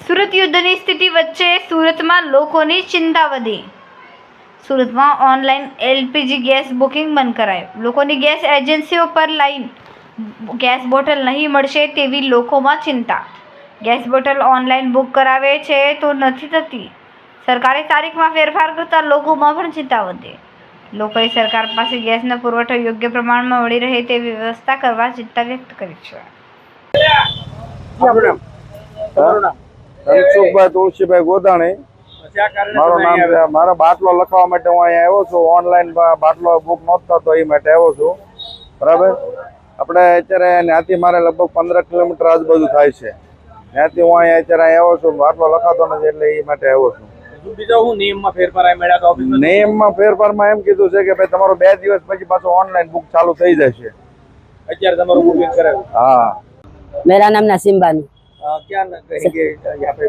સુરત યુદ્ધની સ્થિતિ વચ્ચે સુરતમાં લોકોની ચિંતા વધી। સુરતમાં ઓનલાઈન એલપીજી ગેસ બુકિંગ બંધ કરાયું। લોકોની ગેસ એજન્સીઓ પર લાઈન, ગેસ બોટલ નહીં મળશે તેવી લોકોમાં ચિંતા। ગેસ બોટલ ઓનલાઈન બુક કરાવે છે તો નથી થતી। સરકારે તારીખમાં ફેરફાર કરતા લોકોમાં પણ ચિંતા વધી। લોકોએ સરકાર પાસે ગેસનો પુરવઠો યોગ્ય પ્રમાણમાં મળી રહે તેવી વ્યવસ્થા કરવા ચિંતા વ્યક્ત કરી છે। ધનસુખભાઈ તુલસીભાઈ ગોદાણી મારું નામ છે। મારા બાટલો લખવા માટે હું અહીંયા આવ્યો છું। ઓનલાઈન બાટલો બુક નહોતો તો એ માટે આવ્યો છું, બરાબર। આપણે અત્યારે ત્યાંથી મારે લગભગ 15 કિલોમીટર આજુબાજુ થાય છે। ત્યાંથી હું અહીંયા અત્યારે આવ્યો છું, બાટલો લખાતો નથી એટલે એ માટે આવ્યો છું। નિયમમાં ફેરફારમાં એમ કીધું છે કે ભાઈ તમારો 2 દિવસ પછી પાછો ઓનલાઈન બુક ચાલુ થઈ જશે। અત્યારે તમારું બુકિંગ કરાવ્યું? हाँ। मेरा नाम नसीम बानू। क्या कहेंगे यहाँ पे?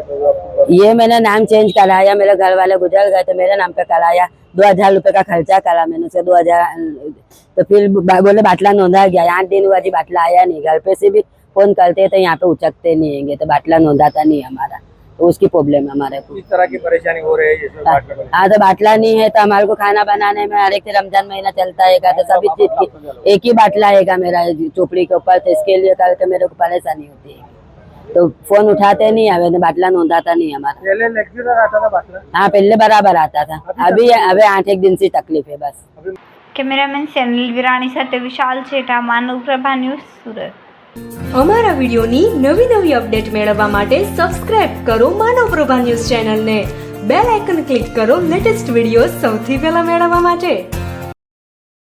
ये मैंने नाम चेंज कराया, मेरे घर वाले गुजर गए तो मेरे नाम पे कराया। 2000 रुपए का खर्चा करा मैंने उसे 2000। तो फिर बोले बाटला नोंधा गया। 8 दिन हुआ जी, बाटला आया नहीं। घर पे से भी फोन करते तो यहाँ पे उचकते नहीं हैंगे, तो बाटला नोंधाता नहीं हमारा, तो उसकी प्रॉब्लम है हमारे को। इस तरह की परेशानी हो रही है? हाँ, तो बाटला नहीं है तो हमारे को खाना बनाने में हर एक रमजान महीना चलता है तो सभी चीज की एक ही बाटला है मेरा चोपड़ी के ऊपर, तो इसके लिए करके मेरे को परेशानी होती है। तो फोन उठाते नहीं, हमें बाटला नोंधाता नहीं हमारा। पहले रेगुलर आता था बाटला? हाँ, पहले बराबर आता था। अभी 8 दिन से तकलीफ है बस। કેમેરામેન સેનલ વિરાણી સાથે વિશાલ છેટા, માનવ પ્રભા ન્યૂઝ, સુરત। અમારા વિડિયોની નવી અપડેટ મેળવવા માટે સબસ્ક્રાઇબ કરો માનવ પ્રભા ન્યૂઝ ચેનલને, બેલ આઇકન ક્લિક કરો લેટેસ્ટ વિડિયો સૌથી પહેલા મેળવવા માટે।